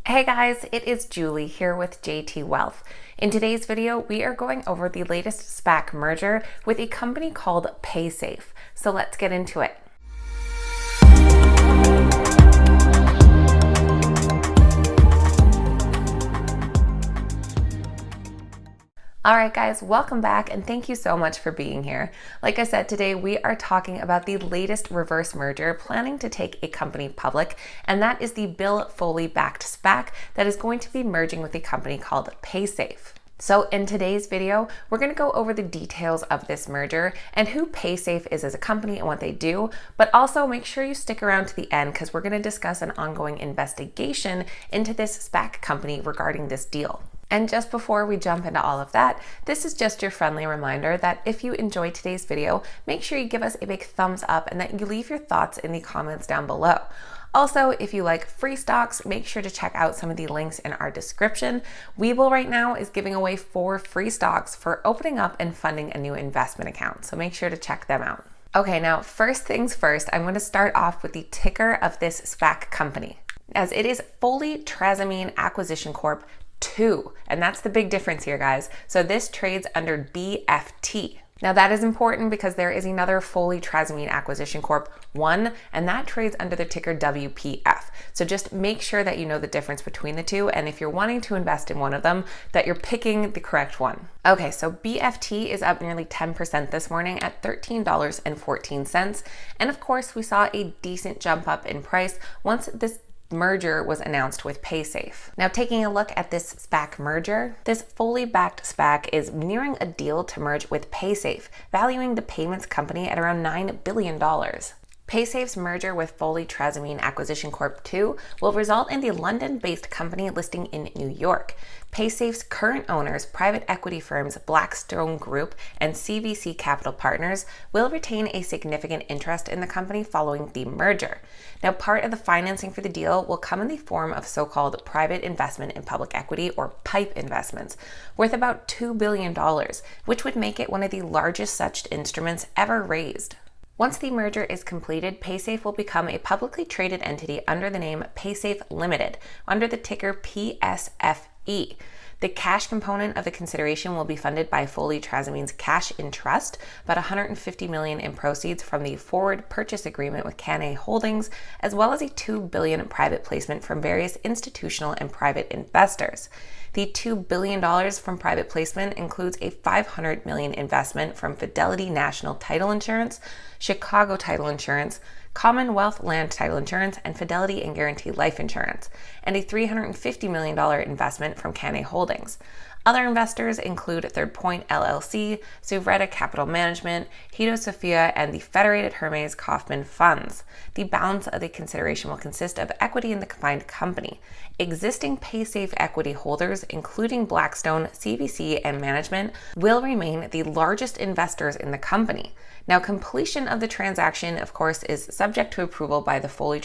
Hey guys, it is Julie here with JT.Wealth. In today's video, we are going over the latest SPAC merger with a company called PaySafe. So let's get into it. Alright guys, welcome back and thank you so much for being here. Like I said, today we are talking about the latest reverse merger planning to take a company public, and that is the Bill Foley backed SPAC that is going to be merging with a company called PaySafe. So in today's video, we're going to go over the details of this merger and who PaySafe is as a company and what they do, but also make sure you stick around to the end because we're going to discuss an ongoing investigation into this SPAC company regarding this deal. And just before we jump into all of that, this is just your friendly reminder that if you enjoyed today's video, make sure you give us a big thumbs up and that you leave your thoughts in the comments down below. Also, if you like free stocks, make sure to check out some of the links in our description. Webull right now is giving away 4 free stocks for opening up and funding a new investment account, so make sure to check them out. Okay, now first things first, I'm going to start off with the ticker of this SPAC company, as it is Foley Acquisition Corp. 2, and that's the big difference here, guys. So this trades under BFT. Now that is important because there is another Foley Acquisition Corp. 1, and that trades under the ticker WPF. So just make sure that you know the difference between the two, and if you're wanting to invest in one of them, that you're picking the correct one. Okay, so BFT is up nearly 10% this morning at $13.14, and of course we saw a decent jump up in price once this merger was announced with PaySafe. Now taking a look at this SPAC merger, this Foley backed SPAC is nearing a deal to merge with PaySafe, valuing the payments company at around $9 billion. PaySafe's merger with Foley Acquisition Corp. 2 will result in the London-based company listing in New York. PaySafe's current owners, private equity firms Blackstone Group and CVC Capital Partners, will retain a significant interest in the company following the merger. Now, part of the financing for the deal will come in the form of so-called private investment in public equity, or PIPE investments, worth about $2 billion, which would make it one of the largest such instruments ever raised. Once the merger is completed, PaySafe will become a publicly traded entity under the name PaySafe Limited, under the ticker PSFE. The cash component of the consideration will be funded by Foley cash in trust, about $150 million in proceeds from the forward purchase agreement with Cannae Holdings, as well as a $2 billion private placement from various institutional and private investors. The $2 billion from private placement includes a $500 million investment from Fidelity National Title Insurance, Chicago Title Insurance, Commonwealth Land Title Insurance, and Fidelity and Guarantee Life Insurance, and a $350 million investment from Cannae Holdings. Other investors include Third Point LLC, Suvretta Capital Management, Hito Sophia, and the Federated Hermes Kaufman Funds. The balance of the consideration will consist of equity in the combined company. Existing PaySafe equity holders, including Blackstone, CVC, and management, will remain the largest investors in the company. Now, completion of the transaction, of course, is subject to approval by the Foley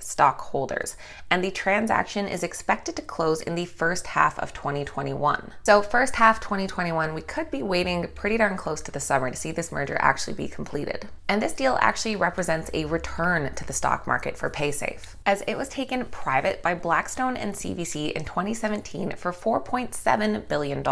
stockholders, and the transaction is expected to close in the first half of 2021. So first half 2021, we could be waiting pretty darn close to the summer to see this merger actually be completed. And this deal actually represents a return to the stock market for PaySafe, as it was taken private by Blackstone and CVC in 2017 for $4.7 billion.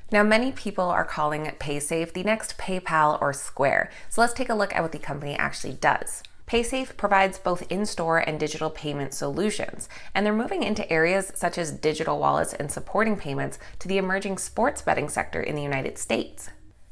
Now, many people are calling PaySafe the next PayPal or Square, so let's take a look at what the company actually does. PaySafe provides both in-store and digital payment solutions, and they're moving into areas such as digital wallets and supporting payments to the emerging sports betting sector in the United States.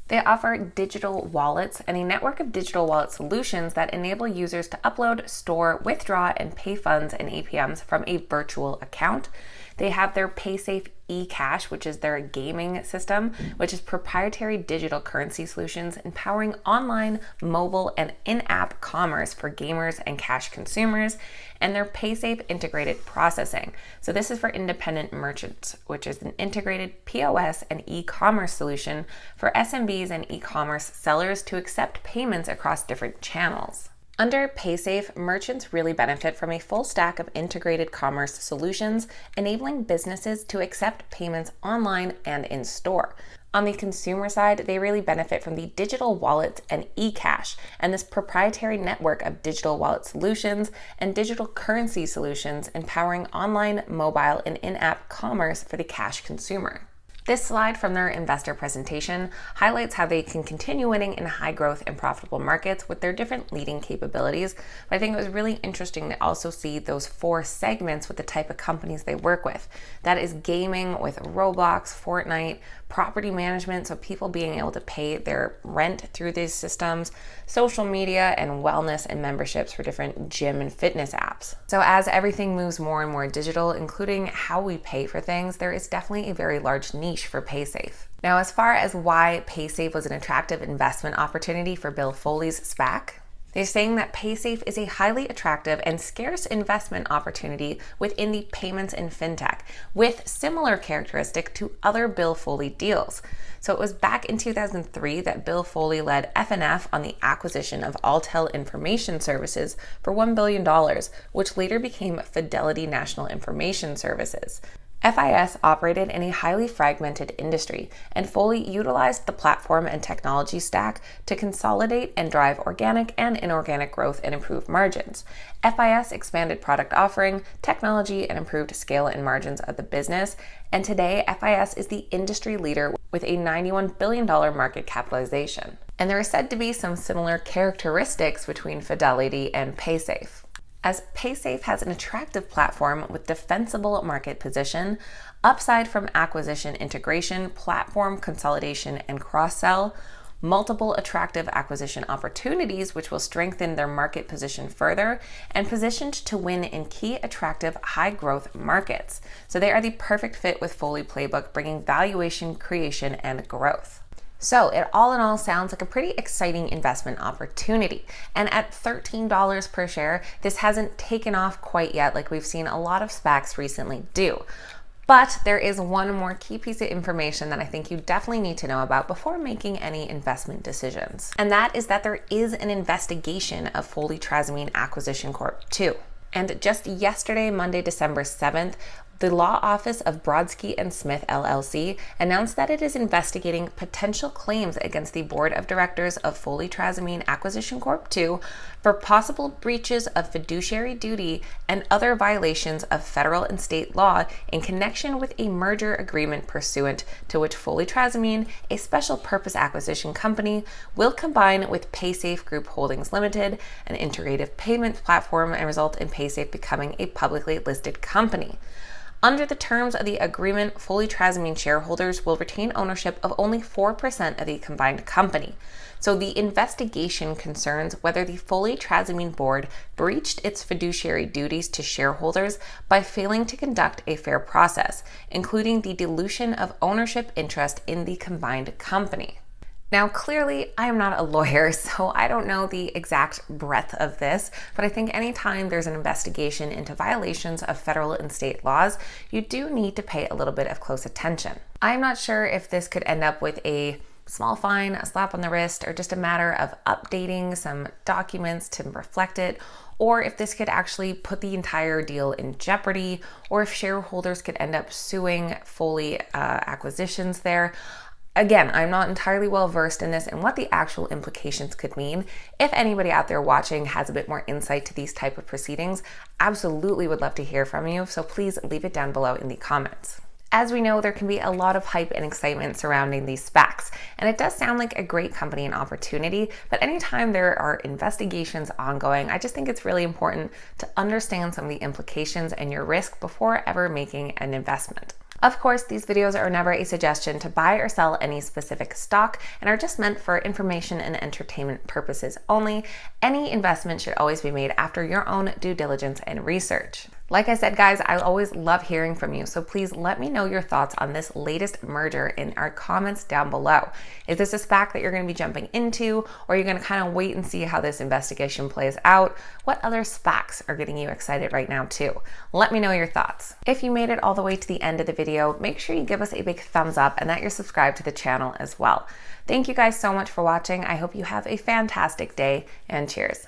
They offer digital wallets and a network of digital wallet solutions that enable users to upload, store, withdraw, and pay funds and APMs from a virtual account. They have their PaySafe eCash, which is their gaming system, which is proprietary digital currency solutions empowering online, mobile, and in-app commerce for gamers and cash consumers, and their PaySafe integrated processing. So this is for independent merchants, which is an integrated POS and e-commerce solution for SMBs and e-commerce sellers to accept payments across different channels. Under PaySafe, merchants really benefit from a full stack of integrated commerce solutions, enabling businesses to accept payments online and in store. On the consumer side, they really benefit from the digital wallets and eCash and this proprietary network of digital wallet solutions and digital currency solutions empowering online, mobile, and in-app commerce for the cash consumer. This slide from their investor presentation highlights how they can continue winning in high growth and profitable markets with their different leading capabilities. But I think it was really interesting to also see those 4 segments with the type of companies they work with. That is gaming with Roblox, Fortnite, property management, so people being able to pay their rent through these systems, social media, and wellness and memberships for different gym and fitness apps. So as everything moves more and more digital, including how we pay for things, there is definitely a very large niche for PaySafe. Now, as far as why PaySafe was an attractive investment opportunity for Bill Foley's SPAC, they're saying that PaySafe is a highly attractive and scarce investment opportunity within the payments and FinTech, with similar characteristic to other Bill Foley deals. So it was back in 2003 that Bill Foley led FNF on the acquisition of Alltel Information Services for $1 billion, which later became Fidelity National Information Services. FIS operated in a highly fragmented industry, and Foley utilized the platform and technology stack to consolidate and drive organic and inorganic growth and improve margins. FIS expanded product offering, technology, and improved scale and margins of the business, and today FIS is the industry leader with a $91 billion market capitalization. And there are said to be some similar characteristics between Fidelity and PaySafe, as PaySafe has an attractive platform with defensible market position, upside from acquisition integration, platform consolidation and cross-sell, multiple attractive acquisition opportunities which will strengthen their market position further, and positioned to win in key attractive high-growth markets. So they are the perfect fit with Foley Playbook, bringing valuation, creation, and growth. So it all in all sounds like a pretty exciting investment opportunity. And at $13 per share, this hasn't taken off quite yet like we've seen a lot of SPACs recently do. But there is one more key piece of information that I think you definitely need to know about before making any investment decisions. And that is that there is an investigation of Foley Trasimene Acquisition Corp. 2. And just yesterday, Monday, December 7th, the law office of Brodsky and Smith LLC announced that it is investigating potential claims against the board of directors of Foley Trasimene Acquisition Corp. 2 for possible breaches of fiduciary duty and other violations of federal and state law in connection with a merger agreement pursuant to which Foley Trasimene, a special purpose acquisition company, will combine with PaySafe Group Holdings Limited, an integrative payments platform, and result in PaySafe becoming a publicly listed company. Under the terms of the agreement, Foley Trasimene shareholders will retain ownership of only 4% of the combined company. So the investigation concerns whether the Foley Trasimene board breached its fiduciary duties to shareholders by failing to conduct a fair process, including the dilution of ownership interest in the combined company. Now, clearly, I am not a lawyer, so I don't know the exact breadth of this, but I think anytime there's an investigation into violations of federal and state laws, you do need to pay a little bit of close attention. I'm not sure if this could end up with a small fine, a slap on the wrist, or just a matter of updating some documents to reflect it, or if this could actually put the entire deal in jeopardy, or if shareholders could end up suing Foley acquisitions there. Again, I'm not entirely well versed in this and what the actual implications could mean. If anybody out there watching has a bit more insight to these type of proceedings, absolutely would love to hear from you, so please leave it down below in the comments. As we know, there can be a lot of hype and excitement surrounding these SPACs, and it does sound like a great company and opportunity, but anytime there are investigations ongoing, I just think it's really important to understand some of the implications and your risk before ever making an investment. Of course, these videos are never a suggestion to buy or sell any specific stock and are just meant for information and entertainment purposes only. Any investment should always be made after your own due diligence and research. Like I said, guys, I always love hearing from you, so please let me know your thoughts on this latest merger in our comments down below. Is this a SPAC that you're going to be jumping into, or are you going to kind of wait and see how this investigation plays out? What other SPACs are getting you excited right now too? Let me know your thoughts. If you made it all the way to the end of the video, make sure you give us a big thumbs up and that you're subscribed to the channel as well. Thank you guys so much for watching. I hope you have a fantastic day, and cheers.